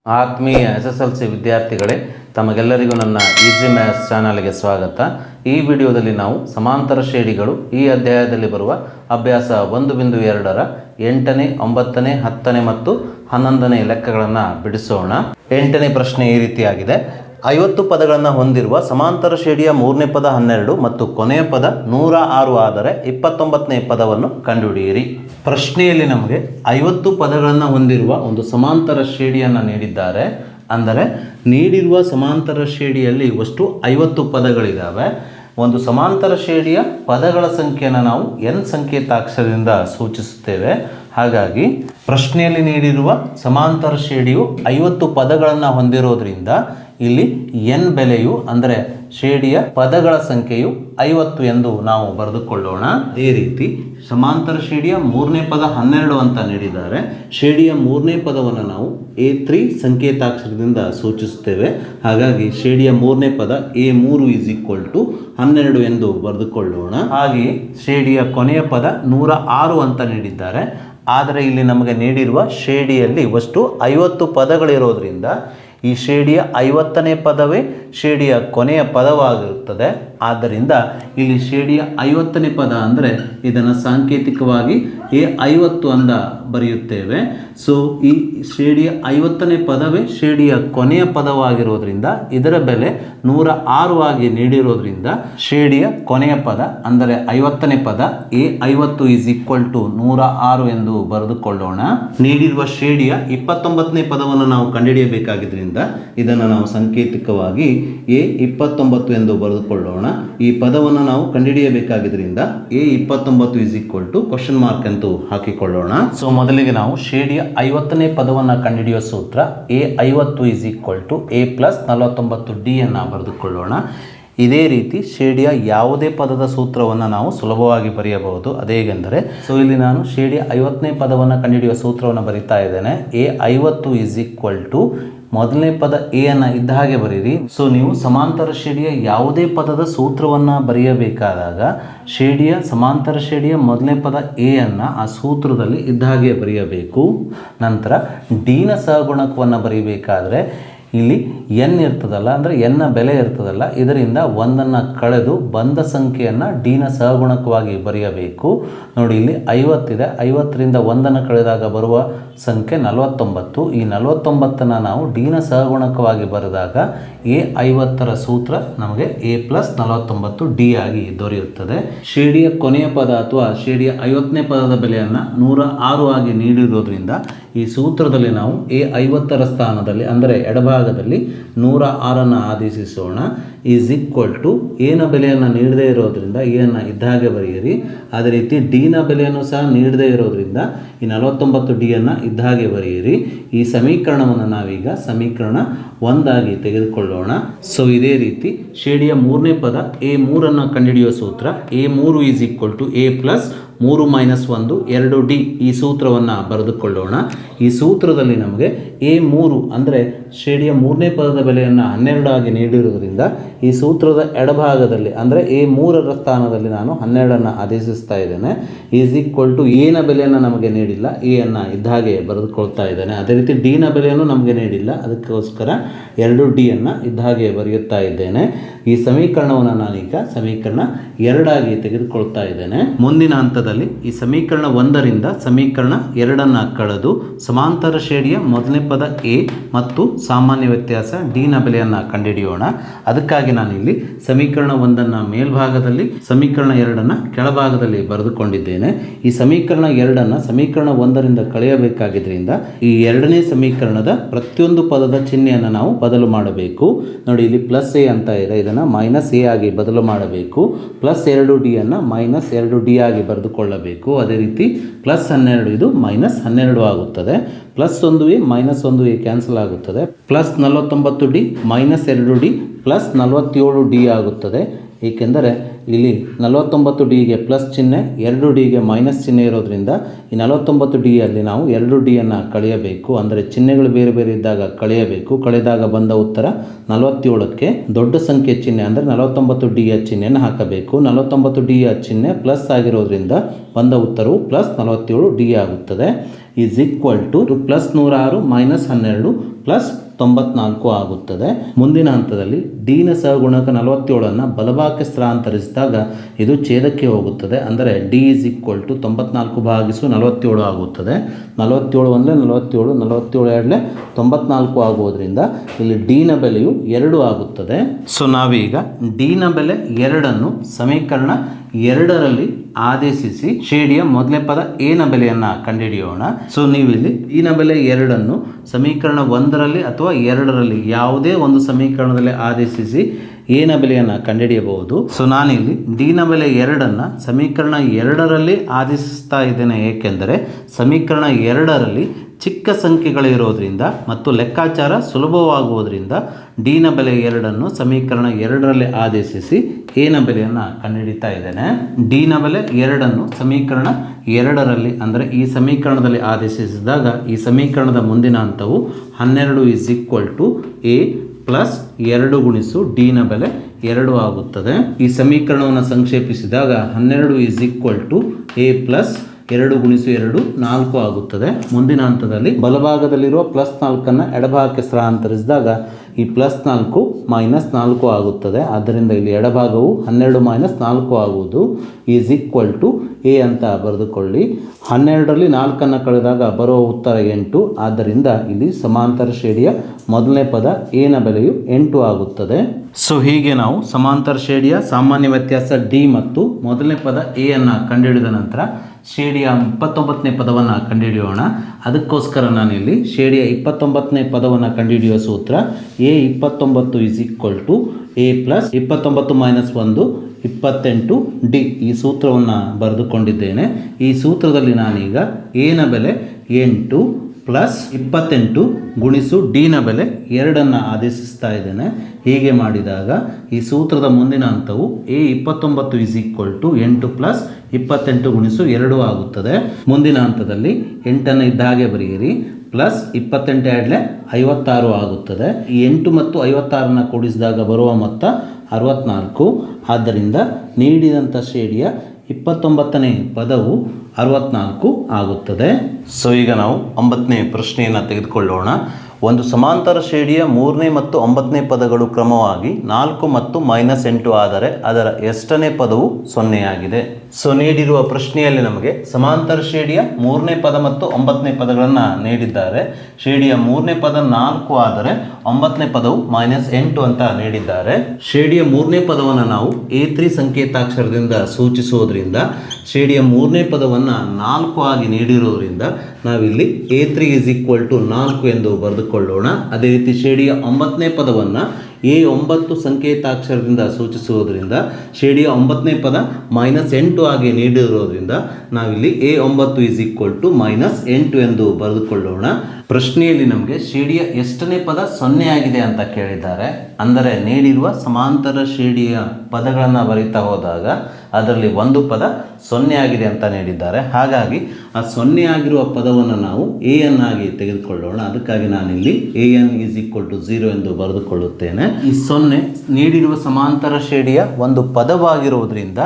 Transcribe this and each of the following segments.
ಆತ್ಮೀಯ SSLC ವಿದ್ಯಾರ್ಥಿಗಳೇ, ತಮಗೆಲ್ಲರಿಗೂ ನನ್ನ ಈಸಿ ಮ್ಯಾಥ್ಸ್ ಚಾನಲ್ಗೆ ಸ್ವಾಗತ. ಈ ವಿಡಿಯೋದಲ್ಲಿ ನಾವು ಸಮಾಂತರ ಶ್ರೇಣಿಗಳು ಈ ಅಧ್ಯಾಯದಲ್ಲಿ ಬರುವ ಅಭ್ಯಾಸ 1.2ರ 8ನೇ, 9ನೇ, 10ನೇ ಮತ್ತು 11ನೇ ಲೆಕ್ಕಗಳನ್ನು ಬಿಡಿಸೋಣ. 8ನೇ ಪ್ರಶ್ನೆ ಈ ರೀತಿಯಾಗಿದೆ. 50 ಪದಗಳನ್ನು ಹೊಂದಿರುವ ಸಮಾಂತರ ಶ್ರೇಣಿಯ 3ನೇ ಪದ 12 ಮತ್ತು ಕೊನೆಯ ಪದ 106 ಆದರೆ 29ನೇ ಪದವನ್ನು ಕಂಡುಹಿಡಿಯಿರಿ. ಪ್ರಶ್ನೆಯಲ್ಲಿ ನಮಗೆ 50 ಪದಗಳನ್ನು ಹೊಂದಿರುವ ಒಂದು ಸಮಾಂತರ ಶ್ರೇಣಿಯನ್ನು ನೀಡಿದ್ದಾರೆ. ಅಂದರೆ ನೀಡಿರುವ ಸಮಾಂತರ ಶ್ರೇಣಿಯಲ್ಲಿ ಒಟ್ಟು 50 ಪದಗಳಿದ್ದಾವೆ. ಒಂದು ಸಮಾಂತರ ಶ್ರೇಣಿಯ ಪದಗಳ ಸಂಖ್ಯೆಯನ್ನು ನಾವು n ಸಂಕೇತಾಕ್ಷರದಿಂದ ಸೂಚಿಸುತ್ತೇವೆ. ಹಾಗಾಗಿ ಪ್ರಶ್ನೆಯಲ್ಲಿ ನೀಡಿರುವ ಸಮಾಂತರ ಶ್ರೇಣಿಯು 50 ಪದಗಳನ್ನು ಹೊಂದಿರೋದ್ರಿಂದ ಇಲ್ಲಿ n ಬೆಲೆಯು ಅಂದರೆ ಶ್ರೇಣಿಯ ಪದಗಳ ಸಂಖ್ಯೆಯು 50 ಎಂದು ನಾವು ಬರೆದುಕೊಳ್ಳೋಣ. ಅದೇ ರೀತಿ ಸಮಾಂತರ ಶ್ರೇಣಿಯ 3ನೇ ಪದ 12 ಅಂತ ನೀಡಿದ್ದಾರೆ. ಶ್ರೇಣಿಯ 3ನೇ ಪದವನ್ನು ನಾವು A3 ಸಂಕೇತಾಕ್ಷರದಿಂದ ಸೂಚಿಸುತ್ತೇವೆ. ಹಾಗಾಗಿ ಶ್ರೇಣಿಯ 3ನೇ ಪದ A3 = 12 ಎಂದು ಬರೆದುಕೊಳ್ಳೋಣ. ಹಾಗೆಯೇ ಶ್ರೇಣಿಯ ಕೊನೆಯ ಪದ 106 ಅಂತ ನೀಡಿದ್ದಾರೆ. ಆದರೆ ಇಲ್ಲಿ ನಮಗೆ ನೀಡಿರುವ ಶ್ರೇಣಿಯಲ್ಲಿ ಒಟ್ಟು 50 ಪದಗಳಿರೋದ್ರಿಂದ ಈ ಶ್ರೇಣಿಯ 50ನೇ ಪದವೇ ಶ್ರೇಣಿಯ ಕೊನೆಯ ಪದವಾಗಿರುತ್ತದೆ. ಆದ್ದರಿಂದ ಇಲ್ಲಿ ಶ್ರೇಣಿಯ 50ನೇ ಪದ ಅಂದರೆ ಇದನ್ನು ಸಾಂಕೇತಿಕವಾಗಿ A50 ಅಂತ ಬರೆಯುತ್ತೇವೆ. ಸೊ ಈ ಶ್ರೇಣಿಯ 50ನೇ ಪದವೇ ಶ್ರೇಣಿಯ ಕೊನೆಯ ಪದವಾಗಿರೋದ್ರಿಂದ ಇದರ ಬೆಲೆ 106 ಆಗಿ ನೀಡಿರೋದ್ರಿಂದ ಶ್ರೇಣಿಯ ಕೊನೆಯ ಪದ ಅಂದರೆ 50ನೇ ಪದ A50 = 106 ಎಂದು ಬರೆದುಕೊಳ್ಳೋಣ. ನೀಡಿರುವ ಶ್ರೇಣಿಯ 29ನೇ ಪದವನ್ನು ನಾವು ಕಂಡುಹಿಡಿಯಬೇಕಾಗಿದ್ದರಿಂದ ಇದನ್ನು ನಾವು ಸಾಂಕೇತಿಕವಾಗಿ A29 ಎಂದು ಬರೆದುಕೊಳ್ಳೋಣ. ಈ ಪದವನ್ನು ನಾವು ಕಂಡುಹಿಡಿಯಬೇಕಾಗಿದ್ದರಿಂದ A29 ? ಎಂದು ಹಾಕಿಕೊಳ್ಳೋಣ. ಸೊ ಮೊದಲಿಗೆ ನಾವು ಶ್ರೇಣಿಯ 50ನೇ ಪದವನ್ನು ಕಂಡುಹಿಡಿಯುವ ಸೂತ್ರ A50 = A + 49D ಅನ್ನು ಬರೆದುಕೊಳ್ಳೋಣ. ಇದೇ ರೀತಿ ಶ್ರೇಣಿಯ ಯಾವುದೇ ಪದದ ಸೂತ್ರವನ್ನು ನಾವು ಸುಲಭವಾಗಿ ಬರೆಯಬಹುದು. ಅದೇಗೆಂದರೆ ಇಲ್ಲಿ ನಾನು ಶ್ರೇಣಿಯ 50ನೇ ಪದವನ್ನು ಕಂಡುಹಿಡಿಯುವ ಸೂತ್ರವನ್ನು ಬರಿತಾ ಇದ್ದೇನೆ. A50 ಮೊದಲನೇ ಪದ ಎ ಅನ್ನು ಇದ್ದ ಹಾಗೆ ಬರೀರಿ. ಸೊ ನೀವು ಸಮಾಂತರ ಶ್ರೇಣಿಯ ಯಾವುದೇ ಪದದ ಸೂತ್ರವನ್ನು ಬರೆಯಬೇಕಾದಾಗ ಶ್ರೇಣಿಯ ಸಮಾಂತರ ಶ್ರೇಣಿಯ ಮೊದಲನೇ ಪದ ಎ ಅನ್ನು ಆ ಸೂತ್ರದಲ್ಲಿ ಇದ್ದ ಹಾಗೆ ಬರೆಯಬೇಕು. ನಂತರ ಡಿನ ಸಹಗುಣಕವನ್ನು ಬರೀಬೇಕಾದ್ರೆ ಇಲ್ಲಿ n ಇರ್ತದಲ್ಲ, ಅಂದರೆ n ನ ಬೆಲೆ ಇರ್ತದಲ್ಲ, ಇದರಿಂದ ಒಂದನ್ನು ಕಳೆದು ಬಂದ ಸಂಖ್ಯೆಯನ್ನು ಡಿನ ಸಹಗುಣಕವಾಗಿ ಬರೆಯಬೇಕು. ನೋಡಿ ಇಲ್ಲಿ 50 ಇದೆ. 50ರಿಂದ ಒಂದನ್ನು ಕಳೆದಾಗ ಬರುವ ಸಂಖ್ಯೆ 49. ಈ 49ನ್ನು ನಾವು ಡಿನ ಸಹಗುಣಕವಾಗಿ ಬರೆದಾಗ A50ರ ಸೂತ್ರ ನಮಗೆ A + 49D ಆಗಿ ದೊರೆಯುತ್ತದೆ. ಶ್ರೇಣಿಯ ಕೊನೆಯ ಪದ ಅಥವಾ ಶ್ರೇಣಿಯ 50ನೇ ಪದದ ಬೆಲೆಯನ್ನು 106 ಆಗಿ ನೀಡಿರೋದ್ರಿಂದ ಈ ಸೂತ್ರದಲ್ಲಿ ನಾವು A50ರ ಸ್ಥಾನದಲ್ಲಿ ಅಂದರೆ ಎಡಭಾಗದಲ್ಲಿ 106 ಆದೇಶಿಸೋಣ. = ಎನ ಬೆಲೆಯನ್ನು ನೀಡದೇ ಇರೋದ್ರಿಂದ ಎನ್ನು ಇದ್ದ ಹಾಗೆ ಬರೆಯಿರಿ. ಅದೇ ರೀತಿ ಡಿನ ಬೆಲೆಯನ್ನು ಸಹ ನೀಡದೇ ಇರೋದ್ರಿಂದ ಈ 49D ಅನ್ನು ಇದ್ದ ಹಾಗೆ ಬರೆಯಿರಿ. ಈ ಸಮೀಕರಣವನ್ನು ನಾವೀಗ ಸಮೀಕರಣ 1 ಆಗಿ ತೆಗೆದುಕೊಳ್ಳೋಣ. ಸೊ ಇದೇ ರೀತಿ ಶ್ರೇಣಿಯ 3ನೇ ಪದ A3 ಅನ್ನು ಕಂಡುಹಿಡಿಯುವ ಸೂತ್ರ A3 = A + 3 - 1 2D ಈ ಸೂತ್ರವನ್ನು ಬರೆದುಕೊಳ್ಳೋಣ. ಈ ಸೂತ್ರದಲ್ಲಿ ನಮಗೆ A3 ಅಂದರೆ ಶ್ರೇಣಿಯ 3ನೇ ಪದದ ಬೆಲೆಯನ್ನು 12 ಆಗಿ ನೀಡಿರುವುದರಿಂದ ಈ ಸೂತ್ರದ ಎಡಭಾಗದಲ್ಲಿ ಅಂದರೆ A3ರ ಸ್ಥಾನದಲ್ಲಿ ನಾನು 12 ಆದೇಶಿಸ್ತಾ ಇದ್ದೇನೆ. = ಎನ ಬೆಲೆಯನ್ನು ನಮಗೆ ನೀಡಿಲ್ಲ, ಎ ಅನ್ನು ಇದ್ದ ಹಾಗೆ ಬರೆದುಕೊಳ್ತಾ ಇದ್ದೇನೆ. ಅದೇ ರೀತಿ ಡಿನ ಬೆಲೆಯನ್ನು ನಮಗೆ ನೀಡಿಲ್ಲ, ಅದಕ್ಕೋಸ್ಕರ 2D ಅನ್ನು ಇದ್ದ ಹಾಗೆ ಬರೆಯುತ್ತಾ ಇದ್ದೇನೆ. ಈ ಸಮೀಕರಣವನ್ನು ನಾನೀಗ ಸಮೀಕರಣ 2 ಆಗಿ ತೆಗೆದುಕೊಳ್ತಾ ಇದ್ದೇನೆ. ಮುಂದಿನ ಹಂತದಲ್ಲಿ ಈ ಸಮೀಕರಣ 1ರಿಂದ ಸಮೀಕರಣ 2 ಕಳೆದು ಸಮಾಂತರ ಶ್ರೇಣಿಯ ಮೊದಲನೇ ಪದ ಎ ಮತ್ತು ಸಾಮಾನ್ಯ ವ್ಯತ್ಯಾಸ ಡಿನ ಬೆಲೆಯನ್ನು ಕಂಡುಹಿಡಿಯೋಣ. ಅದಕ್ಕಾಗಿ ನಾನಿಲ್ಲಿ ಸಮೀಕರಣ 1 ಮೇಲ್ಭಾಗದಲ್ಲಿ ಸಮೀಕರಣ 2 ಕೆಳಭಾಗದಲ್ಲಿ ಬರೆದುಕೊಂಡಿದ್ದೇನೆ. ಈ ಸಮೀಕರಣ 2 ಸಮೀಕರಣ 1ರಿಂದ ಕಳೆಯಬೇಕಾಗಿದ್ದರಿಂದ ಈ ಎರಡನೇ ಸಮೀಕರಣದ ಪ್ರತಿಯೊಂದು ಪದದ ಚಿಹ್ನೆಯನ್ನು ನಾವು ಬದಲು ಮಾಡಬೇಕು. ನೋಡಿ ಇಲ್ಲಿ +a ಅಂತ ಇದೆ, ಇದನ್ನು -a ಆಗಿ ಬದಲು ಮಾಡಬೇಕು. +2D ಅನ್ನು -2D ಆಗಿ ಬರೆದುಕೊಳ್ಳಬೇಕು. ಅದೇ ರೀತಿ +12 ಇದು -12 ಆಗುತ್ತದೆ. +1a -1a ಕ್ಯಾನ್ಸಲ್ ಆಗುತ್ತದೆ. +49D -2D +47D ಆಗುತ್ತದೆ. ಏಕೆಂದರೆ ಇಲ್ಲಿ 49Dಗೆ ಪ್ಲಸ್ ಚಿಹ್ನೆ 2Dಗೆ ಮೈನಸ್ ಚಿಹ್ನೆ ಇರೋದ್ರಿಂದ ಈ 49Dಯಲ್ಲಿ ನಾವು 2D ಅನ್ನು ಕಳೆಯಬೇಕು. ಅಂದರೆ ಚಿಹ್ನೆಗಳು ಬೇರೆ ಬೇರೆ ಇದ್ದಾಗ ಕಳೆಯಬೇಕು. ಕಳೆದಾಗ ಬಂದ ಉತ್ತರ 47ಕ್ಕೆ ದೊಡ್ಡ ಸಂಖ್ಯೆ ಚಿಹ್ನೆ ಅಂದರೆ 49Dಯ ಚಿಹ್ನೆಯನ್ನು ಹಾಕಬೇಕು. 49Dಯ ಚಿಹ್ನೆ ಪ್ಲಸ್ ಆಗಿರೋದ್ರಿಂದ ಬಂದ ಉತ್ತರವು +47D ಆಗುತ್ತದೆ. ಈಸ್ ಈಕ್ವಲ್ ಟು +106 - 12 ಪ್ಲಸ್ 94 ಆಗುತ್ತದೆ. ಮುಂದಿನ ಹಂತದಲ್ಲಿ ಡಿನ ಸಹಗುಣಕ 47 ಬಲಭಾಗಕ್ಕೆ ಸ್ಥಳಾಂತರಿಸಿದಾಗ ಇದು ಛೇದಕ್ಕೆ ಹೋಗುತ್ತದೆ. ಅಂದರೆ ಡಿ ಇಸ್ ಈಕ್ವಲ್ ಟು 94 ಭಾಗಿಸು 47 ಆಗುತ್ತದೆ. 47 ಅಂದರೆ 47, 47 ಎರಡಲೆ 94 ಆಗುವುದರಿಂದ ಇಲ್ಲಿ ಡಿನ ಬೆಲೆಯು 2 ಆಗುತ್ತದೆ. ಸೊ ನಾವೀಗ ಡಿನ ಬೆಲೆ 2 ಸಮೀಕರಣ 2ರಲ್ಲಿ ಆದೇಶಿಸಿ ಶ್ರೇಣಿಯ ಮೊದಲನೇ ಪದ ಎನ ಬೆಲೆಯನ್ನು ಕಂಡುಹಿಡಿಯೋಣ. ಸೊ ನೀವಿಲ್ಲಿ ಡಿನ ಬೆಲೆ 2 ಸಮೀಕರಣ 1ರಲ್ಲಿ ಅಥವಾ 2ರಲ್ಲಿ ಯಾವುದೇ ಒಂದು ಸಮೀಕರಣದಲ್ಲಿ ಆದೇಶಿಸಿ ಎನ ಬೆಲೆಯನ್ನು ಕಂಡುಹಿಡಿಯಬಹುದು. ಸೊ ನಾನಿಲ್ಲಿ ಡಿನ ಬೆಲೆ 2 ಸಮೀಕರಣ 2ರಲ್ಲಿ ಆದೇಶಿಸ್ತಾ ಇದ್ದೇನೆ. ಏಕೆಂದರೆ ಸಮೀಕರಣ 2ರಲ್ಲಿ ಚಿಕ್ಕ ಸಂಖ್ಯೆಗಳಿರೋದ್ರಿಂದ ಮತ್ತು ಲೆಕ್ಕಾಚಾರ ಸುಲಭವಾಗುವುದರಿಂದ ಡಿನ ಬೆಲೆ 2 ಸಮೀಕರಣ 2ರಲ್ಲಿ ಆದೇಶಿಸಿ ಎನ ಬೆಲೆಯನ್ನು ಕಂಡುಹಿಡಿತಾ ಇದ್ದೇನೆ. ಡಿನ ಬೆಲೆ 2 ಸಮೀಕರಣ 2ರಲ್ಲಿ ಅಂದರೆ ಈ ಸಮೀಕರಣದಲ್ಲಿ ಆದೇಶಿಸಿದಾಗ ಈ ಸಮೀಕರಣದ ಮುಂದಿನ ಹಂತವು 12 is equal to A plus 2 ಗುಣಿಸು ಡಿನ ಬೆಲೆ 2 ಆಗುತ್ತದೆ. ಈ ಸಮೀಕರಣವನ್ನು ಸಂಕ್ಷೇಪಿಸಿದಾಗ 12 is equal to A plus 2 ಗುಣಿಸು 2 4 ಆಗುತ್ತದೆ. ಮುಂದಿನ ಹಂತದಲ್ಲಿ ಬಲಭಾಗದಲ್ಲಿರುವ +4 ಎಡಭಾಗಕ್ಕೆ ಸ್ಥಳಾಂತರಿಸಿದಾಗ ಈ +4 -4 ಆಗುತ್ತದೆ. ಆದ್ದರಿಂದ ಇಲ್ಲಿ ಎಡಭಾಗವು 12 - 4 ಆಗುವುದು. ಈಸ್ ಈಕ್ವಲ್ ಟು ಎ ಅಂತ ಬರೆದುಕೊಳ್ಳಿ. 12ರಲ್ಲಿ 4 ಕಳೆದಾಗ ಬರುವ ಉತ್ತರ 8. ಆದ್ದರಿಂದ ಇಲ್ಲಿ ಸಮಾಂತರ ಶ್ರೇಣಿಯ ಮೊದಲನೇ ಪದ ಎನ ಬೆಲೆಯು 8 ಆಗುತ್ತದೆ. ಸೊ ಹೀಗೆ ನಾವು ಸಮಾಂತರ ಶ್ರೇಣಿಯ ಸಾಮಾನ್ಯ ವ್ಯತ್ಯಾಸ ಡಿ ಮತ್ತು ಮೊದಲನೇ ಪದ ಎ ಅನ್ನು ಕಂಡುಹಿಡಿದ ನಂತರ ಶ್ರೇಣಿಯ 29ನೇ ಪದವನ್ನು ಕಂಡುಹಿಡಿಯೋಣ. ಅದಕ್ಕೋಸ್ಕರ ನಾನಿಲ್ಲಿ ಶ್ರೇಣಿಯ 29ನೇ ಪದವನ್ನು ಕಂಡುಹಿಡಿಯುವ ಸೂತ್ರ A29 is equal to A plus 29 - 1 28 D. ಈ ಸೂತ್ರವನ್ನು ಬರೆದುಕೊಂಡಿದ್ದೇನೆ. ಈ ಸೂತ್ರದಲ್ಲಿ ನಾನೀಗ ಎನ ಬೆಲೆ 8 ಪ್ಲಸ್ 28 ಗುಣಿಸು ಡಿನ ಬೆಲೆ 2 ಆದೇಶಿಸ್ತಾ ಇದ್ದೇನೆ. ಹೀಗೆ ಮಾಡಿದಾಗ ಈ ಸೂತ್ರದ ಮುಂದಿನ ಹಂತವು A29 is equal to 8 plus 28 ಗುಣಿಸು 2 ಆಗುತ್ತದೆ. ಮುಂದಿನ ಹಂತದಲ್ಲಿ 8 ಇದ್ದ ಹಾಗೆ ಬರೆಯಿರಿ. ಪ್ಲಸ್ 28 ಎರಡಲೆ 56 ಆಗುತ್ತದೆ. ಈ 8 ಮತ್ತು 56 ಕೂಡಿಸಿದಾಗ ಬರುವ ಮೊತ್ತ 64. ಆದ್ದರಿಂದ ನೀಡಿದಂಥ ಶ್ರೇಣಿಯ 29ನೇ ಪದವು 64 ಆಗುತ್ತದೆ. ಸೊ ಈಗ ನಾವು 9ನೇ ಪ್ರಶ್ನೆಯನ್ನು ತೆಗೆದುಕೊಳ್ಳೋಣ. ಒಂದು ಸಮಾಂತರ ಶ್ರೇಣಿಯ 3ನೇ ಮತ್ತು 9ನೇ ಪದಗಳು ಕ್ರಮವಾಗಿ 4 ಮತ್ತು -8 ಆದರೆ ಅದರ ಎಷ್ಟನೇ ಪದವು 0 ಆಗಿದೆ. ಸೊ ನೀಡಿರುವ ಪ್ರಶ್ನೆಯಲ್ಲಿ ನಮಗೆ ಸಮಾಂತರ ಶ್ರೇಣಿಯ 3ನೇ ಪದ ಮತ್ತು 9ನೇ ಪದಗಳನ್ನು ನೀಡಿದ್ದಾರೆ. ಶ್ರೇಣಿಯ 3ನೇ ಪದ 4 ಆದರೆ 9ನೇ ಪದವು -8 ಅಂತ ನೀಡಿದ್ದಾರೆ. ಶ್ರೇಣಿಯ 3ನೇ ಪದವನ್ನು ನಾವು A3 ಸಂಕೇತಾಕ್ಷರದಿಂದ ಸೂಚಿಸುವುದರಿಂದ ಶ್ರೇಣಿಯ 3ನೇ ಪದವನ್ನು 4 ಆಗಿ ನೀಡಿರುವುದರಿಂದ ನಾವಿಲ್ಲಿ A3 ಇಸ್ ಈಕ್ವಲ್ ಟು 4 ಎಂದು ಬರೆದುಕೊಳ್ಳೋಣ. ಅದೇ ರೀತಿ ಶ್ರೇಣಿಯ 9ನೇ ಪದವನ್ನು A9 ಸಂಕೇತಾಕ್ಷರದಿಂದ ಸೂಚಿಸುವುದರಿಂದ ಶ್ರೇಣಿಯ 9ನೇ ಪದ -8 ಆಗಿ ನೀಡಿರುವುದರಿಂದ ನಾವಿಲ್ಲಿ A9 ಇಸ್ ಈಕ್ವಲ್ ಟು -8 ಎಂದು ಬರೆದುಕೊಳ್ಳೋಣ. ಪ್ರಶ್ನೆಯಲ್ಲಿ ನಮಗೆ ಶ್ರೇಣಿಯ ಎಷ್ಟನೇ ಪದ 0 ಆಗಿದೆ ಅಂತ ಕೇಳಿದ್ದಾರೆ. ಅಂದರೆ ನೀಡಿರುವ ಸಮಾಂತರ ಶ್ರೇಣಿಯ ಪದಗಳನ್ನು ಬರೀತಾ ಹೋದಾಗ ಅದರಲ್ಲಿ ಒಂದು ಪದ 0 ಆಗಿದೆ ಅಂತ ನೀಡಿದ್ದಾರೆ. ಹಾಗಾಗಿ ಆ 0 ಆಗಿರುವ ಪದವನ್ನು ನಾವು AN ಆಗಿ ತೆಗೆದುಕೊಳ್ಳೋಣ. ಅದಕ್ಕಾಗಿ ನಾನಿಲ್ಲಿ AN ಇಸ್ ಈಕ್ವಲ್ ಟು 0 ಎಂದು ಬರೆದುಕೊಳ್ಳುತ್ತೇನೆ. ಈ 0 ನೀಡಿರುವ ಸಮಾಂತರ ಶ್ರೇಣಿಯ ಒಂದು ಪದವಾಗಿರುವುದರಿಂದ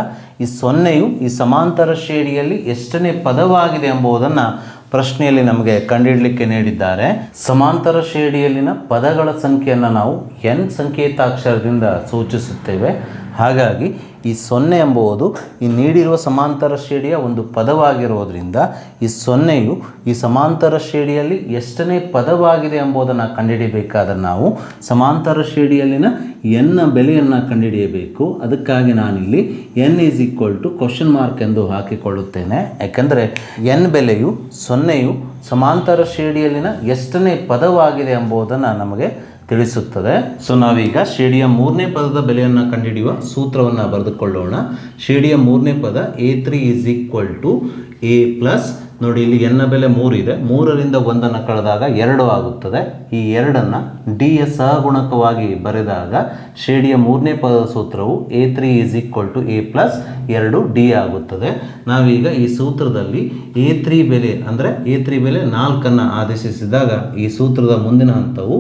ಈ 0ಯು ಈ ಸಮಾಂತರ ಶ್ರೇಣಿಯಲ್ಲಿ ಎಷ್ಟನೇ ಪದವಾಗಿದೆ ಎಂಬುದನ್ನು ಪ್ರಶ್ನೆಯಲ್ಲಿ ನಮಗೆ ಕಂಡುಹಿಡಲಿಕ್ಕೆ ನೀಡಿದ್ದಾರೆ. ಸಮಾಂತರ ಶ್ರೇಣಿಯಲ್ಲಿನ ಪದಗಳ ಸಂಖ್ಯೆಯನ್ನು ನಾವು n ಸಂಕೇತಾಕ್ಷರದಿಂದ ಸೂಚಿಸುತ್ತೇವೆ. ಹಾಗಾಗಿ ಈ 0 ಎಂಬುದು ಈ ನೀಡಿರುವ ಸಮಾಂತರ ಶ್ರೇಣಿಯ ಒಂದು ಪದವಾಗಿರುವುದರಿಂದ ಈ 0ಯು ಈ ಸಮಾಂತರ ಶ್ರೇಣಿಯಲ್ಲಿ ಎಷ್ಟನೇ ಪದವಾಗಿದೆ ಎಂಬುದನ್ನು ಕಂಡುಹಿಡಿಯಬೇಕಾದರೆ ನಾವು ಸಮಾಂತರ ಶ್ರೇಣಿಯಲ್ಲಿನ n ಬೆಲೆಯನ್ನು ಕಂಡುಹಿಡಿಯಬೇಕು. ಅದಕ್ಕಾಗಿ ನಾನಿಲ್ಲಿ n is equal to question mark ಎಂದು ಹಾಕಿಕೊಳ್ಳುತ್ತೇನೆ. ಯಾಕೆಂದರೆ n ಬೆಲೆಯು 0ಯು ಸಮಾಂತರ ಶ್ರೇಣಿಯಲ್ಲಿನ ಎಷ್ಟನೇ ಪದವಾಗಿದೆ ಎಂಬುದನ್ನು ನಮಗೆ ತಿಳಿಸುತ್ತದೆ. ಸೊ ನಾವೀಗ ಶ್ರೇಣಿಯ 3ನೇ ಪದದ ಬೆಲೆಯನ್ನು ಕಂಡುಹಿಡಿಯುವ ಸೂತ್ರವನ್ನು ಬರೆದುಕೊಳ್ಳೋಣ. ಶ್ರೇಣಿಯ 3ನೇ ಪದ A3 is equal to A plus, ನೋಡಿ ಇಲ್ಲಿ n ಬೆಲೆ 3 ಇದೆ, 3ರಿಂದ 1 ಕಳೆದಾಗ 2 ಆಗುತ್ತದೆ. ಈ 2 ಡಿಯ ಸಹಗುಣಕವಾಗಿ ಬರೆದಾಗ ಶ್ರೇಣಿಯ 3ನೇ ಪದದ ಸೂತ್ರವು A3 is equal to A plus 2D ಆಗುತ್ತದೆ. ನಾವೀಗ ಈ ಸೂತ್ರದಲ್ಲಿ A3 ಬೆಲೆ ಅಂದರೆ A3 ಬೆಲೆ 4 ಆದೇಶಿಸಿದಾಗ ಈ ಸೂತ್ರದ ಮುಂದಿನ ಹಂತವು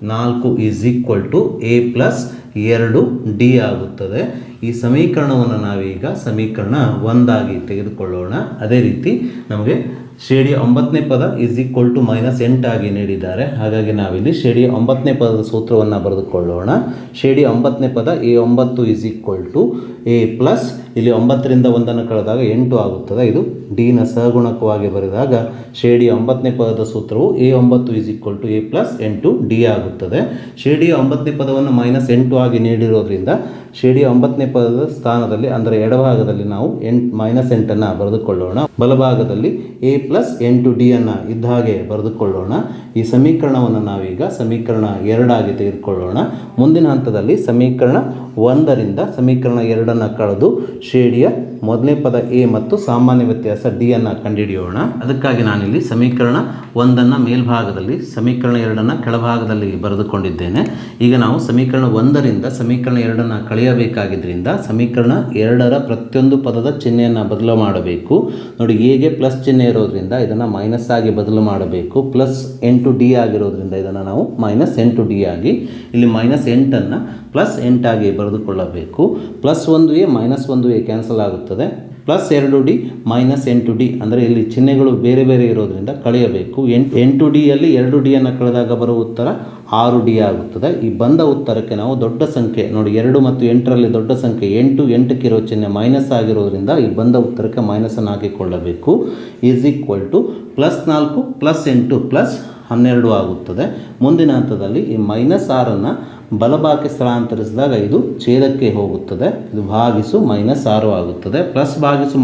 4 is equal to A plus 2D ಆಗುತ್ತದೆ. ಈ ಸಮೀಕರಣವನ್ನು ನಾವೀಗ ಸಮೀಕರಣ 1 ಆಗಿ ತೆಗೆದುಕೊಳ್ಳೋಣ. ಅದೇ ರೀತಿ ನಮಗೆ ಶ್ರೇಣಿಯ 9ನೇ ಪದ -8 ಆಗಿ ನೀಡಿದ್ದಾರೆ. ಹಾಗಾಗಿ ನಾವಿಲ್ಲಿ ಶ್ರೇಣಿಯ 9ನೇ ಪದದ ಸೂತ್ರವನ್ನು ಬರೆದುಕೊಳ್ಳೋಣ. ಶ್ರೇಣಿಯ 9ನೇ ಪದ A9 A ಪ್ಲಸ್ ಇಲ್ಲಿ 9ರಿಂದ 1 ಕಳೆದಾಗ 8 ಆಗುತ್ತದೆ. ಇದು ಡಿನ ಸಹಗುಣಕವಾಗಿ ಬರೆದಾಗ ಶ್ರೇಣಿಯ 9ನೇ ಪದದ ಸೂತ್ರವು A9 A ಪ್ಲಸ್ 8 ಡಿ ಆಗುತ್ತದೆ. ಶ್ರೇಣಿಯ 9ನೇ ಪದವನ್ನು -8 ಆಗಿ ನೀಡಿರೋದ್ರಿಂದ ಶ್ರೇಣಿಯ 9ನೇ ಪದದ ಸ್ಥಾನದಲ್ಲಿ ಅಂದರೆ ಎಡಭಾಗದಲ್ಲಿ ನಾವು -8 ಬರೆದುಕೊಳ್ಳೋಣ. ಬಲಭಾಗದಲ್ಲಿ A ಪ್ಲಸ್ 8D ಇದ್ದ ಹಾಗೆ ಬರೆದುಕೊಳ್ಳೋಣ. ಈ ಸಮೀಕರಣವನ್ನು ನಾವೀಗ ಸಮೀಕರಣ 2 ಆಗಿ ತೆಗೆದುಕೊಳ್ಳೋಣ. ಮುಂದಿನ ಹಂತದಲ್ಲಿ ಸಮೀಕರಣ 1ರಿಂದ ಸಮೀಕರಣ 2 ಕಳೆದು ಶ್ರೇಣಿಯ ಮೊದಲನೇ ಪದ A ಮತ್ತು ಸಾಮಾನ್ಯ ವ್ಯತ್ಯಾಸ D ಕಂಡುಹಿಡಿಯೋಣ. ಅದಕ್ಕಾಗಿ ನಾನಿಲ್ಲಿ ಸಮೀಕರಣ 1 ಮೇಲ್ಭಾಗದಲ್ಲಿ ಸಮೀಕರಣ 2 ಕೆಳಭಾಗದಲ್ಲಿ ಬರೆದುಕೊಂಡಿದ್ದೇನೆ. ಈಗ ನಾವು ಸಮೀಕರಣ 1ರಿಂದ ಸಮೀಕರಣ 2 ಕಳೆಯಬೇಕಾಗಿದ್ದರಿಂದ ಸಮೀಕರಣ 2ರ ಪ್ರತಿಯೊಂದು ಪದದ ಚಿಹ್ನೆಯನ್ನು ಬದಲು ಮಾಡಬೇಕು. ನೋಡಿ, ಎಗೆ ಪ್ಲಸ್ ಚಿಹ್ನೆ ಇರೋದ್ರಿಂದ ಇದನ್ನು ಮೈನಸ್ ಆಗಿ ಬದಲು ಮಾಡಬೇಕು. ಪ್ಲಸ್ 8D ಆಗಿರೋದ್ರಿಂದ ಇದನ್ನು ನಾವು -8D ಆಗಿ ಇಲ್ಲಿ -8 ಪ್ಲಸ್ 8 ಆಗಿ ಬರೆದುಕೊಳ್ಳಬೇಕು. +1A -1A ಕ್ಯಾನ್ಸಲ್ ಆಗುತ್ತದೆ. +2D -8D ಅಂದರೆ ಇಲ್ಲಿ ಚಿಹ್ನೆಗಳು ಬೇರೆ ಬೇರೆ ಇರೋದ್ರಿಂದ ಕಳೆಯಬೇಕು. 8Dಯಲ್ಲಿ 2D ಕಳೆದಾಗ ಬರುವ ಉತ್ತರ 6D ಆಗುತ್ತದೆ. ಈ ಬಂದ ಉತ್ತರಕ್ಕೆ ನಾವು ದೊಡ್ಡ ಸಂಖ್ಯೆ ನೋಡಿ 2 ಮತ್ತು 8ರಲ್ಲಿ ದೊಡ್ಡ ಸಂಖ್ಯೆ 8 ಇರೋ ಚಿಹ್ನೆ ಮೈನಸ್ ಆಗಿರೋದ್ರಿಂದ ಈ ಬಂದ ಉತ್ತರಕ್ಕೆ ಮೈನಸನ್ನು ಹಾಕಿಕೊಳ್ಳಬೇಕು. +4 +8 +12 ಆಗುತ್ತದೆ. ಮುಂದಿನ ಹಂತದಲ್ಲಿ ಈ -6 ಬಲಭಾಗಕ್ಕೆ ಸ್ಥಳಾಂತರಿಸಿದಾಗ ಇದು ಛೇದಕ್ಕೆ ಹೋಗುತ್ತದೆ. ಇದು ಭಾಗಿಸು -6 ಆಗುತ್ತದೆ. ಪ್ಲಸ್ ಭಾಗಿಸು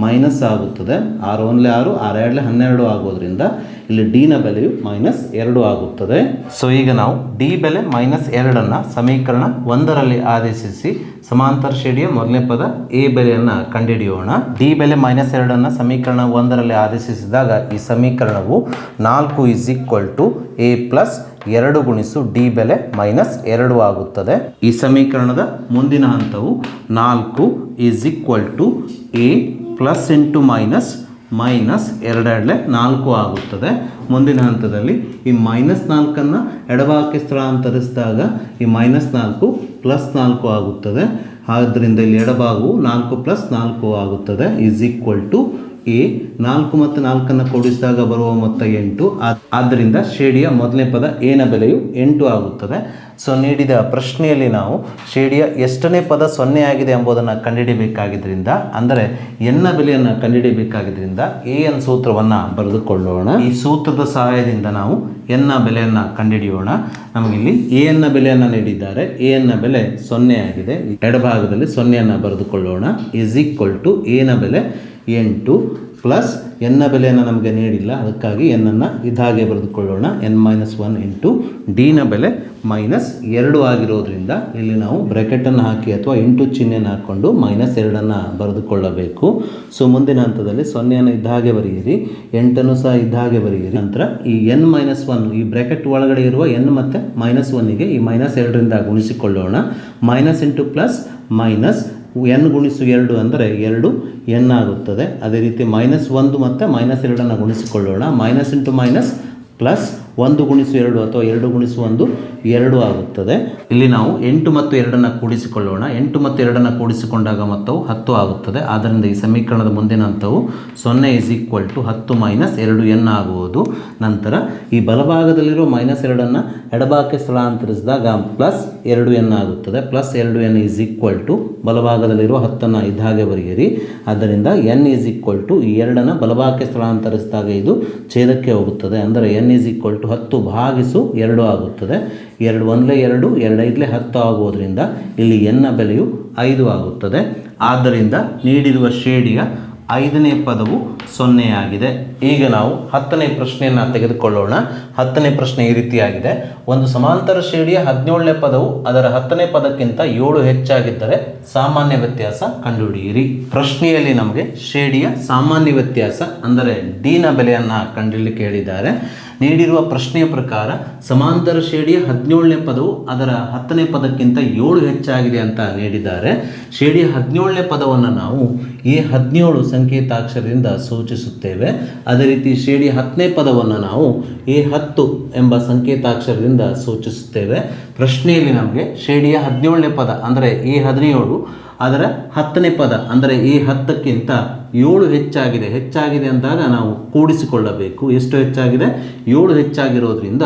ಮೈನಸ್ ಆಗುತ್ತದೆ. 6 1 6 6 2 12 ಆಗೋದ್ರಿಂದ ಇಲ್ಲಿ ಡಿನ ಬೆಲೆಯು -2 ಆಗುತ್ತದೆ. ಸೊ ಈಗ ನಾವು ಡಿ ಬೆಲೆ -2 ಸಮೀಕರಣ 1ರಲ್ಲಿ ಆದೇಶಿಸಿ ಸಮಾಂತರ ಶ್ರೇಣಿಯ ಮೊದಲನೇ ಪದ ಎ ಬೆಲೆಯನ್ನು ಕಂಡುಹಿಡಿಯೋಣ. ಡಿ ಬೆಲೆ -2 ಸಮೀಕರಣ 1ರಲ್ಲಿ ಆದೇಶಿಸಿದಾಗ ಈ ಸಮೀಕರಣವು 4 A ಪ್ಲಸ್ 2 ಗುಣಿಸು ಡಿ ಬೆಲೆ -2 ಆಗುತ್ತದೆ. ಈ ಸಮೀಕರಣದ ಮುಂದಿನ ಹಂತವು 4 A ಪ್ಲಸ್ ಇಂಟು -2 4 ಆಗುತ್ತದೆ. ಮುಂದಿನ ಹಂತದಲ್ಲಿ ಈ -4 ಎಡಭಾಗಕ್ಕೆ ಸ್ಥಳಾಂತರಿಸಿದಾಗ ಈ -4 +4 ಆಗುತ್ತದೆ. ಆದ್ದರಿಂದ ಇಲ್ಲಿ ಎಡಭಾಗವು 4 + 4 ಆಗುತ್ತದೆ. A 4 ಮತ್ತು 4 ಕೂಡಿಸಿದಾಗ ಬರುವ ಮೊತ್ತ 8. ಆದ್ದರಿಂದ ಶ್ರೇಣಿಯ ಮೊದಲನೇ ಪದ ಎನ ಬೆಲೆಯು 8 ಆಗುತ್ತದೆ. ಸೊ ನೀಡಿದ ಪ್ರಶ್ನೆಯಲ್ಲಿ ನಾವು ಶ್ರೇಣಿಯ ಎಷ್ಟನೇ ಪದ 0 ಆಗಿದೆ ಎಂಬುದನ್ನು ಕಂಡುಹಿಡಿಯಬೇಕಾಗಿದ್ದರಿಂದ ಅಂದರೆ ಎನ್ನ ಬೆಲೆಯನ್ನು ಕಂಡುಹಿಡಿಯಬೇಕಾಗಿದ್ದರಿಂದ ಎನ್ ಸೂತ್ರವನ್ನು ಬರೆದುಕೊಳ್ಳೋಣ. ಈ ಸೂತ್ರದ ಸಹಾಯದಿಂದ ನಾವು ಎನ್ನ ಬೆಲೆಯನ್ನು ಕಂಡುಹಿಡಿಯೋಣ. ನಮಗಿಲ್ಲಿ ಎನ್ನ ಬೆಲೆಯನ್ನು ನೀಡಿದ್ದಾರೆ. ಎನ್ನ ಬೆಲೆ 0 ಆಗಿದೆ. ಎಡಭಾಗದಲ್ಲಿ 0 ಬರೆದುಕೊಳ್ಳೋಣ. ಎನ ಬೆಲೆ 8 ಪ್ಲಸ್ ಎನ್ನ ಬೆಲೆಯನ್ನು ನಮಗೆ ನೀಡಿಲ್ಲ, ಅದಕ್ಕಾಗಿ ಎನ್ನನ್ನು ಇದಾಗೆ ಬರೆದುಕೊಳ್ಳೋಣ. n-1 ಇಂಟು ಡಿನ ಬೆಲೆ -2 ಆಗಿರೋದ್ರಿಂದ ಇಲ್ಲಿ ನಾವು ಬ್ರ್ಯಾಕೆಟನ್ನು ಹಾಕಿ ಅಥವಾ ಇಂಟು ಚಿಹ್ನೆಯನ್ನು ಹಾಕ್ಕೊಂಡು -2 ಬರೆದುಕೊಳ್ಳಬೇಕು. ಸೊ ಮುಂದಿನ ಹಂತದಲ್ಲಿ 0 ಇದ್ದಾಗೆ ಬರೆಯಿರಿ, 8 ಸಹ ಇದ್ದಾಗೆ ಬರೆಯಿರಿ. ನಂತರ ಈ n-1 ಈ ಬ್ರ್ಯಾಕೆಟ್ ಒಳಗಡೆ ಇರುವ n ಮತ್ತು -1ಗೆ ಈ -2ರಿಂದ ಗುಣಿಸಿಕೊಳ್ಳೋಣ. -ಇಂಟು ಪ್ಲಸ್ n ಗುಣಿಸು 2 ಅಂದರೆ 2n ಆಗುತ್ತದೆ. ಅದೇ ರೀತಿ -1 ಮತ್ತು -2 ಗುಣಿಸಿಕೊಳ್ಳೋಣ. - ಇಂಟು ಪ್ಲಸ್ 1 ಗುಣಿಸು 2 ಅಥವಾ 2 ಗುಣಿಸು 1 2 ಆಗುತ್ತದೆ. ಇಲ್ಲಿ ನಾವು 8 ಮತ್ತು 2 ಕೂಡಿಸಿಕೊಳ್ಳೋಣ. 8 ಮತ್ತು 2 ಕೂಡಿಸಿಕೊಂಡಾಗ ಮೊತ್ತವು 10 ಆಗುತ್ತದೆ. ಆದ್ದರಿಂದ ಈ ಸಮೀಕರಣದ ಮುಂದಿನ ಹಂತವು 0 10 2n ಆಗುವುದು. ನಂತರ ಈ ಬಲಭಾಗದಲ್ಲಿರುವ -2 ಎಡಭಾಗಕ್ಕೆ ಸ್ಥಳಾಂತರಿಸಿದಾಗ +2n ಆಗುತ್ತದೆ. +2n ಬಲಭಾಗದಲ್ಲಿರುವ 10 ಇದ್ದ ಹಾಗೆ ಬರೆಯಿರಿ. ಆದ್ದರಿಂದ n ಈ 2 ಬಲಭಾಗಕ್ಕೆ ಸ್ಥಳಾಂತರಿಸಿದಾಗ ಇದು ಛೇದಕ್ಕೆ ಹೋಗುತ್ತದೆ. ಅಂದರೆ n 10 ಭಾಗಿಸು 2 ಆಗುತ್ತದೆ. 2 1 2 2 5 10 ಆಗುವುದರಿಂದ ಇಲ್ಲಿ ಎನ್ನ ಬೆಲೆಯು 5 ಆಗುತ್ತದೆ. ಆದ್ದರಿಂದ ನೀಡಿರುವ ಶ್ರೇಣಿಯ 5ನೇ ಪದವು 0 ಆಗಿದೆ. ಈಗ ನಾವು 10ನೇ ಪ್ರಶ್ನೆಯನ್ನು ತೆಗೆದುಕೊಳ್ಳೋಣ. 10ನೇ ಪ್ರಶ್ನೆ ಈ ರೀತಿಯಾಗಿದೆ. ಒಂದು ಸಮಾಂತರ ಶ್ರೇಣಿಯ 17ನೇ ಪದವು ಅದರ 10ನೇ ಪದಕ್ಕಿಂತ 7 ಹೆಚ್ಚಾಗಿದ್ದರೆ ಸಾಮಾನ್ಯ ವ್ಯತ್ಯಾಸ ಕಂಡುಹಿಡಿಯಿರಿ. ಪ್ರಶ್ನೆಯಲ್ಲಿ ನಮಗೆ ಶ್ರೇಣಿಯ ಸಾಮಾನ್ಯ ವ್ಯತ್ಯಾಸ ಅಂದರೆ ಡಿನ ಬೆಲೆಯನ್ನು ಕಂಡುಹಿಡಿಯಲಿಕ್ಕೆ ಹೇಳಿದ್ದಾರೆ. ನೀಡಿರುವ ಪ್ರಶ್ನೆಯ ಪ್ರಕಾರ ಸಮಾಂತರ ಶ್ರೇಣಿಯ 17ನೇ ಪದವು ಅದರ 10ನೇ ಪದಕ್ಕಿಂತ 7 ಹೆಚ್ಚಾಗಿದೆ ಅಂತ ನೀಡಿದ್ದಾರೆ. ಶ್ರೇಣಿಯ 17ನೇ ಪದವನ್ನು ನಾವು A17 ಸಂಕೇತಾಕ್ಷರದಿಂದ ಸೂಚಿಸುತ್ತೇವೆ. ಅದೇ ರೀತಿ ಶ್ರೇಣಿಯ 10ನೇ ಪದವನ್ನು ನಾವು A10 ಎಂಬ ಸಂಕೇತಾಕ್ಷರದಿಂದ ಸೂಚಿಸುತ್ತೇವೆ. ಪ್ರಶ್ನೆಯಲ್ಲಿ ನಮಗೆ ಶ್ರೇಣಿಯ 17ನೇ ಪದ ಅಂದರೆ A17 ಅದರ 10ನೇ ಪದ ಅಂದರೆ A10ಕ್ಕಿಂತ 7 ಹೆಚ್ಚಾಗಿದೆ ಅಂದಾಗ ನಾವು ಕೂಡಿಸಿಕೊಳ್ಳಬೇಕು. ಎಷ್ಟು ಹೆಚ್ಚಾಗಿದೆ? 7 ಹೆಚ್ಚಾಗಿರೋದ್ರಿಂದ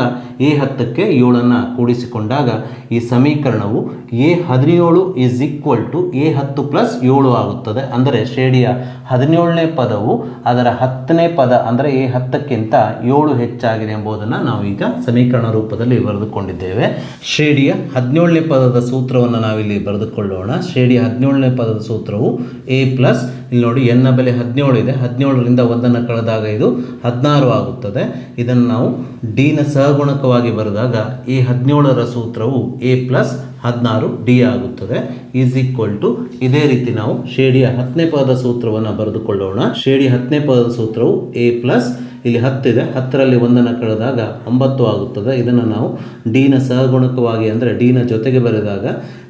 A10ಕ್ಕೆ 7ಅನ್ನು ಕೂಡಿಸಿಕೊಂಡಾಗ ಈ ಸಮೀಕರಣವು A17 is equal to A10 plus 7 ಆಗುತ್ತದೆ. ಅಂದರೆ ಶ್ರೇಣಿಯ 17ನೇ ಪದವು ಅದರ 10ನೇ ಪದ ಅಂದರೆ A10ಕ್ಕಿಂತ 7 ಹೆಚ್ಚಾಗಿದೆ ಎಂಬುದನ್ನು ನಾವು ಈಗ ಸಮೀಕರಣ ರೂಪದಲ್ಲಿ ಬರೆದುಕೊಂಡಿದ್ದೇವೆ. ಶ್ರೇಣಿಯ 17ನೇ ಪದದ ಸೂತ್ರವನ್ನು ನಾವಿಲ್ಲಿ ಬರೆದುಕೊಳ್ಳೋಣ. ಶ್ರೇಣಿಯ 17ನೇ ಪದದ ಸೂತ್ರವು A ಪ್ಲಸ್, ಇಲ್ಲಿ ನೋಡಿ n ನ ಬೆಲೆ 17 ಇದೆ, 17ರಿಂದ 1ಅನ್ನು ಕಳೆದಾಗ ಇದು 16 ಆಗುತ್ತದೆ. ಇದನ್ನು ನಾವು D ನ ಸಹಗುಣಕವಾಗಿ ಬರೆದಾಗ A17ರ ಸೂತ್ರವು A ಪ್ಲಸ್ 16 D ಆಗುತ್ತದೆ. ಈಸ್ ಈಕ್ವಲ್ ಟು ಇದೇ ರೀತಿ ನಾವು ಶ್ರೇಣಿಯ 10ನೇ ಪದದ ಸೂತ್ರವನ್ನು ಬರೆದುಕೊಳ್ಳೋಣ. ಶ್ರೇಣಿಯ 10ನೇ ಪದದ ಸೂತ್ರವು A ಪ್ಲಸ್, ಇಲ್ಲಿ 10 ಇದೆ, 10ರಲ್ಲಿ 1ಅನ್ನು ಕಳೆದಾಗ 9 ಆಗುತ್ತದೆ. ಇದನ್ನು ನಾವು D ನ ಸಹಗುಣಕವಾಗಿ ಅಂದರೆ D ನ ಜೊತೆಗೆ ಬರೆದಾಗ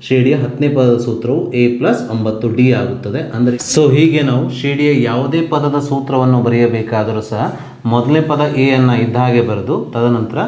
ಶ್ರೇಣಿಯ 10ನೇ ಪದದ ಸೂತ್ರವು A ಪ್ಲಸ್ 9 D ಆಗುತ್ತದೆ. ಅಂದರೆ ಹೀಗೆ ನಾವು ಶ್ರೇಣಿಯ ಯಾವುದೇ ಪದದ ಸೂತ್ರವನ್ನು ಬರೆಯಬೇಕಾದರೂ ಸಹ ಮೊದಲನೇ ಪದ A ಅನ್ನು ಇದ್ದ ಹಾಗೆ ಬರೆದು ತದನಂತರ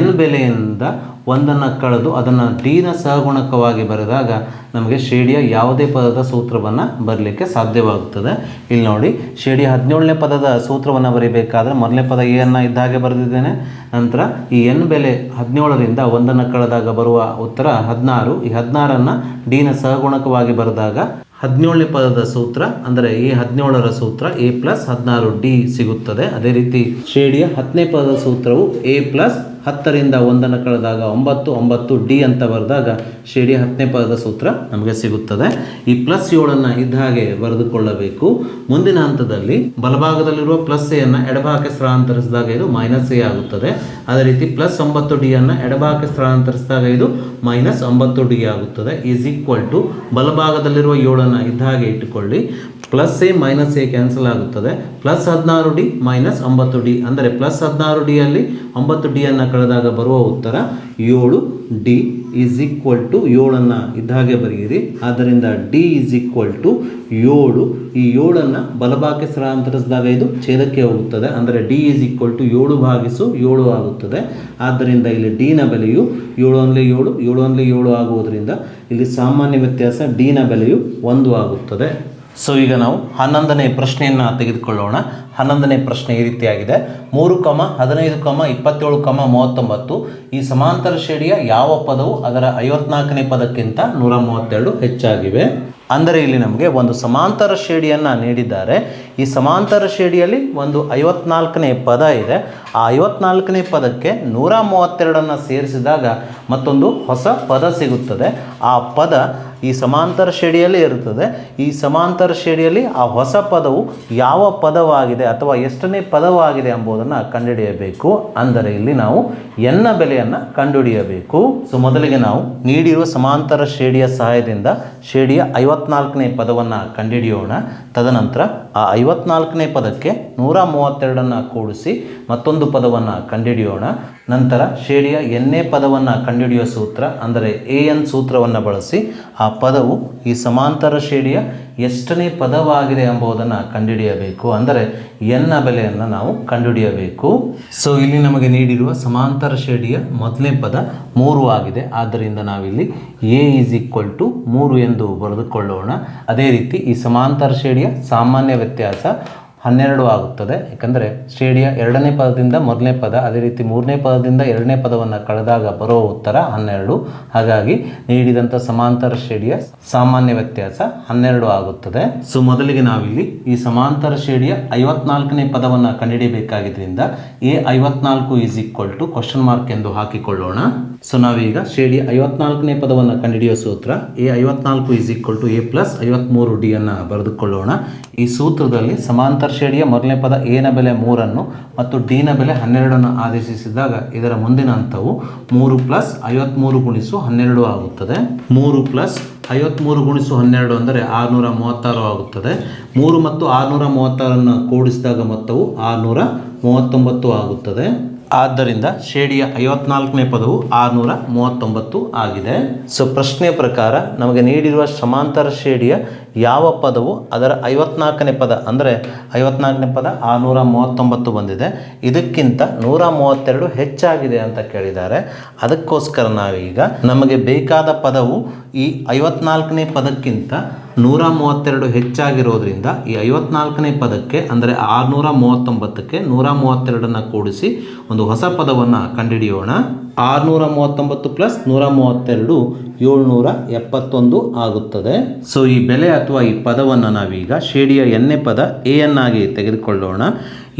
n ಬೆಲೆಯಿಂದ 1ಅನ್ನು ಕಳೆದು ಅದನ್ನು D ನ ಸಹಗುಣಕವಾಗಿ ಬರೆದಾಗ ನಮಗೆ ಶ್ರೇಣಿಯ ಯಾವುದೇ ಪದದ ಸೂತ್ರವನ್ನು ಬರಲಿಕ್ಕೆ ಸಾಧ್ಯವಾಗುತ್ತದೆ. ಇಲ್ಲಿ ನೋಡಿ, ಶ್ರೇಣಿಯ 17ನೇ ಪದದ ಸೂತ್ರವನ್ನು ಬರೀಬೇಕಾದ್ರೆ ಮೊದಲನೇ ಪದ A ಅನ್ನು ಇದ್ದ ಹಾಗೆ ಬರೆದಿದ್ದೇನೆ. ನಂತರ ಈ n ಬೆಲೆ 17ರಿಂದ 1ಅನ್ನು ಕಳೆದಾಗ ಬರುವ ಉತ್ತರ 16. ಈ 16ಅನ್ನು D ನ ಸಹಗುಣಕವಾಗಿ ಬರೆದಾಗ 17ನೇ ಪದದ ಸೂತ್ರ ಅಂದರೆ A17ರ ಸೂತ್ರ A ಪ್ಲಸ್ 16 D ಸಿಗುತ್ತದೆ. ಅದೇ ರೀತಿ ಶ್ರೇಣಿಯ 10ನೇ ಪದದ ಸೂತ್ರವು A ಪ್ಲಸ್ 10ರಿಂದ 1ಅನ್ನು ಕಳೆದಾಗ 9 D ಅಂತ ಬರೆದಾಗ ಶ್ರೇಣಿಯ 10ನೇ ಪದದ ಸೂತ್ರ ನಮಗೆ ಸಿಗುತ್ತದೆ. ಈ ಪ್ಲಸ್ 7ಅನ್ನು ಇದ್ದ ಹಾಗೆ ಬರೆದುಕೊಳ್ಳಬೇಕು. ಮುಂದಿನ ಹಂತದಲ್ಲಿ ಬಲಭಾಗದಲ್ಲಿರುವ ಪ್ಲಸ್ ಎ ಅನ್ನು ಎಡಭಾಗಕ್ಕೆ ಸ್ಥಳಾಂತರಿಸಿದಾಗ ಇದು ಮೈನಸ್ ಎ ಆಗುತ್ತದೆ. ಅದೇ ರೀತಿ ಪ್ಲಸ್ 9 D ಅನ್ನು ಎಡಭಾಗಕ್ಕೆ ಸ್ಥಳಾಂತರಿಸಿದಾಗ ಇದು ಮೈನಸ್ 9 D ಆಗುತ್ತದೆ. ಈಸ್ ಈಕ್ವಲ್ ಟು ಬಲಭಾಗದಲ್ಲಿರುವ 7ಅನ್ನು ಇದ್ದ ಹಾಗೆ ಇಟ್ಟುಕೊಳ್ಳಿ. Plus A minus A cancel ಆಗುತ್ತದೆ. ಪ್ಲಸ್ 16 D ಮೈನಸ್ 9 D ಅಂದರೆ ಪ್ಲಸ್ 16 D ಅಲ್ಲಿ 9 D ಅನ್ನು ಕಳೆದಾಗ ಬರುವ ಉತ್ತರ 7 D ಈಸ್ ಈಕ್ವಲ್ ಟು 7ಅನ್ನು ಇದ್ದ ಹಾಗೆ ಬರೆಯಿರಿ. ಆದ್ದರಿಂದ D ಈಸ್ ಈಕ್ವಲ್ ಟು 7. ಈ 7ಅನ್ನು ಬಲಭಾಗಕ್ಕೆ ಸ್ಥಳಾಂತರಿಸಿದಾಗ ಇದು ಛೇದಕ್ಕೆ ಹೋಗುತ್ತದೆ. ಅಂದರೆ D ಈಸ್ ಈಕ್ವಲ್ ಟು 7/7 ಆಗುತ್ತದೆ. ಆದ್ದರಿಂದ ಇಲ್ಲಿ D ನ ಬೆಲೆಯು 7 ಆಗುವುದರಿಂದ ಇಲ್ಲಿ ಸಾಮಾನ್ಯ ವ್ಯತ್ಯಾಸ D ನ ಬೆಲೆಯು 1 ಆಗುತ್ತದೆ. ಈಗ ನಾವು 11ನೇ ಪ್ರಶ್ನೆಯನ್ನು ತೆಗೆದುಕೊಳ್ಳೋಣ. 11ನೇ ಪ್ರಶ್ನೆ ಈ ರೀತಿಯಾಗಿದೆ. 3, 15, 27, 39 ಈ ಸಮಾಂತರ ಶ್ರೇಣಿಯ ಯಾವ ಪದವು ಅದರ 54ನೇ ಪದಕ್ಕಿಂತ 132 ಹೆಚ್ಚಾಗಿವೆ? ಅಂದರೆ ಇಲ್ಲಿ ನಮಗೆ ಒಂದು ಸಮಾಂತರ ಶ್ರೇಣಿಯನ್ನು ನೀಡಿದ್ದಾರೆ. ಈ ಸಮಾಂತರ ಶ್ರೇಣಿಯಲ್ಲಿ ಒಂದು 54ನೇ ಪದ ಇದೆ. ಆ 54ನೇ ಪದಕ್ಕೆ 132ಅನ್ನು ಸೇರಿಸಿದಾಗ ಮತ್ತೊಂದು ಹೊಸ ಪದ ಸಿಗುತ್ತದೆ. ಆ ಪದ ಈ ಸಮಾಂತರ ಶ್ರೇಣಿಯಲ್ಲಿ ಇರುತ್ತದೆ. ಈ ಸಮಾಂತರ ಶ್ರೇಣಿಯಲ್ಲಿ ಆ ಹೊಸ ಪದವು ಯಾವ ಪದವಾಗಿದೆ ಅಥವಾ ಎಷ್ಟನೇ ಪದವಾಗಿದೆ ಎಂಬುದನ್ನು ಕಂಡುಹಿಡಿಯಬೇಕು. ಅಂದರೆ ಇಲ್ಲಿ ನಾವು n ನ ಬೆಲೆಯನ್ನು ಕಂಡುಹಿಡಿಯಬೇಕು. ಮೊದಲಿಗೆ ನಾವು ನೀಡಿರುವ ಸಮಾಂತರ ಶ್ರೇಣಿಯ ಸಹಾಯದಿಂದ ಶ್ರೇಣಿಯ 54ನೇ ಪದವನ್ನು ಕಂಡುಹಿಡಿಯೋಣ. ತದನಂತರ ಆ 54ನೇ ಪದಕ್ಕೆ 132ಅನ್ನು ಕೂಡಿಸಿ ಮತ್ತೊಂದು ಪದವನ್ನು ಕಂಡುಹಿಡಿಯೋಣ. ನಂತರ ಶ್ರೇಣಿಯ n-ನೇ ಪದವನ್ನು ಕಂಡುಹಿಡಿಯುವ ಸೂತ್ರ ಅಂದರೆ an ಸೂತ್ರವನ್ನು ಬಳಸಿ ಆ ಪದವು ಈ ಸಮಾಂತರ ಶ್ರೇಣಿಯ ಎಷ್ಟನೇ ಪದವಾಗಿದೆ ಎಂಬುದನ್ನು ಕಂಡುಹಿಡಿಯಬೇಕು. ಅಂದರೆ n ನ ಬೆಲೆಯನ್ನು ನಾವು ಕಂಡುಹಿಡಿಯಬೇಕು. ಇಲ್ಲಿ ನಮಗೆ ನೀಡಿರುವ ಸಮಾಂತರ ಶ್ರೇಣಿಯ ಮೊದಲನೇ ಪದ 3 ಆಗಿದೆ. ಆದ್ದರಿಂದ ನಾವಿಲ್ಲಿ a ಈಸ್ ಈಕ್ವಲ್ ಟು 3 ಎಂದು ಬರೆದುಕೊಳ್ಳೋಣ. ಅದೇ ರೀತಿ ಈ ಸಮಾಂತರ ಶ್ರೇಣಿಯ ಸಾಮಾನ್ಯ ವ್ಯತ್ಯಾಸ 12 ಆಗುತ್ತದೆ. ಯಾಕಂದರೆ ಶ್ರೇಣಿಯ 2ನೇ ಪದದಿಂದ ಮೊದಲನೇ ಪದ, ಅದೇ ರೀತಿ 3ನೇ ಪದದಿಂದ 2ನೇ ಪದವನ್ನು ಕಳೆದಾಗ ಬರುವ ಉತ್ತರ 12. ಹಾಗಾಗಿ ನೀಡಿದಂಥ ಸಮಾಂತರ ಶ್ರೇಣಿಯ ಸಾಮಾನ್ಯ ವ್ಯತ್ಯಾಸ 12 ಆಗುತ್ತದೆ. ಮೊದಲಿಗೆ ನಾವಿಲ್ಲಿ ಈ ಸಮಾಂತರ ಶ್ರೇಣಿಯ 54ನೇ ಪದವನ್ನು ಕಂಡುಹಿಡಿಯಬೇಕಾಗಿದ್ದರಿಂದ A54 is equal to question mark ಎಂದು ಹಾಕಿಕೊಳ್ಳೋಣ. ನಾವೀಗ ಶ್ರೇಣಿಯ 54ನೇ ಪದವನ್ನು ಕಂಡುಹಿಡಿಯುವ ಸೂತ್ರ A54 is equal to A plus 53 D ಅನ್ನು ಬರೆದುಕೊಳ್ಳೋಣ. ಈ ಸೂತ್ರದಲ್ಲಿ ಸಮಾಂತರ ಶ್ರೇಣಿಯ ಮೊದಲನೇ ಪದ A ನ ಬೆಲೆ 3 ಮತ್ತು D ನ ಬೆಲೆ 12 ಆದೇಶಿಸಿದಾಗ ಇದರ ಮುಂದಿನ ಹಂತವು 3 ಪ್ಲಸ್ 53 ಗುಣಿಸು 12 ಆಗುತ್ತದೆ. 3 ಪ್ಲಸ್ 53 ಗುಣಿಸು 12 ಅಂದರೆ 636 ಆಗುತ್ತದೆ. 3 ಮತ್ತು 636ಅನ್ನು ಕೂಡಿಸಿದಾಗ ಮೊತ್ತವು 639 ಆಗುತ್ತದೆ. ಆದ್ದರಿಂದ ಶ್ರೇಣಿಯ 54ನೇ ಪದವು 639 ಆಗಿದೆ. ಪ್ರಶ್ನೆಯ ಪ್ರಕಾರ ನಮಗೆ ನೀಡಿರುವ ಸಮಾಂತರ ಶ್ರೇಣಿಯ ಯಾವ ಪದವು ಅದರ 54ನೇ ಪದ ಅಂದರೆ 54ನೇ ಪದ 639 ಬಂದಿದೆ, ಇದಕ್ಕಿಂತ 132 ಹೆಚ್ಚಾಗಿದೆ ಅಂತ ಕೇಳಿದ್ದಾರೆ. ಅದಕ್ಕೋಸ್ಕರ ನಾವೀಗ ನಮಗೆ ಬೇಕಾದ ಪದವು ಈ 54ನೇ ಪದಕ್ಕಿಂತ 132 ಹೆಚ್ಚಾಗಿರೋದ್ರಿಂದ ಈ 54ನೇ ಪದಕ್ಕೆ ಅಂದರೆ 639ಕ್ಕೆ 132ನ್ನು ಕೂಡಿಸಿ ಒಂದು ಹೊಸ ಪದವನ್ನು ಕಂಡುಹಿಡಿಯೋಣ. 639 ಪ್ಲಸ್ 132 771 ಆಗುತ್ತದೆ. ಸೊ ಈ ಬೆಲೆ ಅಥವಾ ಈ ಪದವನ್ನು ನಾವೀಗ ಶ್ರೇಣಿಯ ಎನ್ನೇ ಪದ ಎ ಯನ್ನಾಗಿ ತೆಗೆದುಕೊಳ್ಳೋಣ.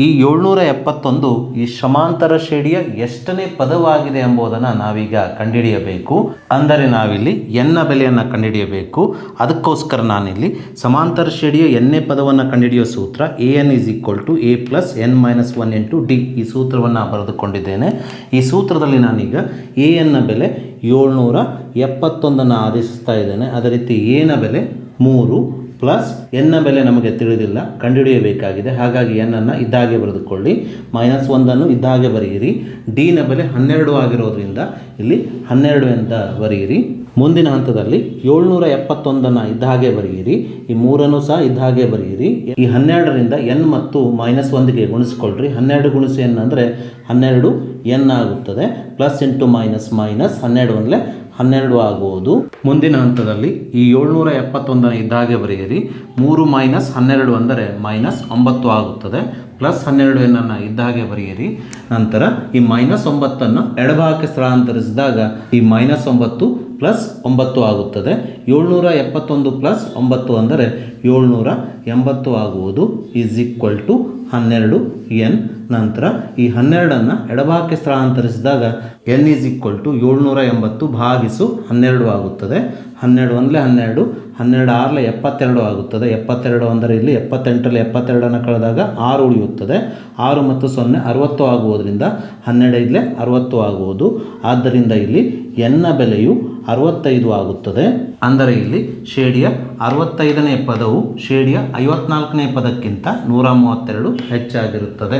ಈ 771 ಈ ಸಮಾಂತರ ಶ್ರೇಣಿಯ ಎಷ್ಟನೇ ಪದವಾಗಿದೆ ಎಂಬುದನ್ನು ನಾವೀಗ ಕಂಡುಹಿಡಿಯಬೇಕು. ಅಂದರೆ ನಾವಿಲ್ಲಿ ಎನ್ನ ಬೆಲೆಯನ್ನು ಕಂಡುಹಿಡಿಯಬೇಕು. ಅದಕ್ಕೋಸ್ಕರ ನಾನಿಲ್ಲಿ ಸಮಾಂತರ ಶ್ರೇಣಿಯ ಎನ್ನೇ ಪದವನ್ನು ಕಂಡುಹಿಡಿಯುವ ಸೂತ್ರ an = a + n - 1 × d ಈ ಸೂತ್ರವನ್ನು ಬರೆದುಕೊಂಡಿದ್ದೇನೆ. ಈ ಸೂತ್ರದಲ್ಲಿ ನಾನೀಗ a ನ ಬೆಲೆ 771 ಆದೇಶಿಸ್ತಾ ಇದ್ದೇನೆ. ಅದೇ ರೀತಿ a ನ ಬೆಲೆ 3 ಪ್ಲಸ್ ಎನ್ನ ಬೆಲೆ ನಮಗೆ ತಿಳಿದಿಲ್ಲ, ಕಂಡುಹಿಡಿಯಬೇಕಾಗಿದೆ. ಹಾಗಾಗಿ ಎನ್ನನ್ನು ಇದ್ದಾಗೆ ಬರೆದುಕೊಳ್ಳಿ, -1 ಇದ್ದಾಗೆ ಬರೆಯಿರಿ. ಡಿ ನ ಬೆಲೆ 12 ಆಗಿರೋದ್ರಿಂದ ಇಲ್ಲಿ 12 ಅಂತ ಬರೆಯಿರಿ. ಮುಂದಿನ ಹಂತದಲ್ಲಿ 771 ಇದ್ದಾಗೆ ಬರೆಯಿರಿ. ಈ 3 ಸಹ ಇದ್ದಾಗೆ ಬರೆಯಿರಿ. ಈ 12ರಿಂದ n ಮತ್ತು -1ಗೆ ಗುಣಿಸ್ಕೊಳ್ರಿ. 12 ಗುಣಿಸಿ n ಅಂದರೆ 12 n ಆಗುತ್ತದೆ. ಪ್ಲಸ್ ಇಂಟು ಮೈನಸ್ ಮೈನಸ್ 12 12 ಆಗುವುದು. ಮುಂದಿನ ಹಂತದಲ್ಲಿ ಈ 771 ಇದ್ದಾಗೆ ಬರೆಯಿರಿ. 3 - 12 ಅಂದರೆ -9 ಆಗುತ್ತದೆ. ಪ್ಲಸ್ 12 ಏನನ್ನು ಇದ್ದಾಗೆ ಬರೆಯಿರಿ. ನಂತರ ಈ -9 ಎಡಭಾಗಕ್ಕೆ ಸ್ಥಳಾಂತರಿಸಿದಾಗ ಈ -9 ಪ್ಲಸ್ 9 ಆಗುತ್ತದೆ. 771 ಪ್ಲಸ್ 9 ಅಂದರೆ 780 ಆಗುವುದು. = 12n. ನಂತರ ಈ 12ನ್ನು ಎಡಭಾಗಕ್ಕೆ ಸ್ಥಳಾಂತರಿಸಿದಾಗ n = 780 ಭಾಗಿಸು 12 ಆಗುತ್ತದೆ. 12 1 12, 12 6 72 ಆಗುತ್ತದೆ. 72 ಅಂದರೆ ಇಲ್ಲಿ 78ರಲ್ಲಿ 72 ಕಳೆದಾಗ 6 ಉಳಿಯುತ್ತದೆ. 6 ಮತ್ತು 0 60 ಆಗುವುದರಿಂದ 12 60 ಆಗುವುದು. ಆದ್ದರಿಂದ ಇಲ್ಲಿ n ನ ಬೆಲೆಯು 65 ಆಗುತ್ತದೆ. ಅಂದರೆ ಇಲ್ಲಿ ಶ್ರೇಣಿಯ 65ನೇ ಪದವು ಶ್ರೇಣಿಯ 54ನೇ ಪದಕ್ಕಿಂತ 132 ಹೆಚ್ಚಾಗಿರುತ್ತದೆ.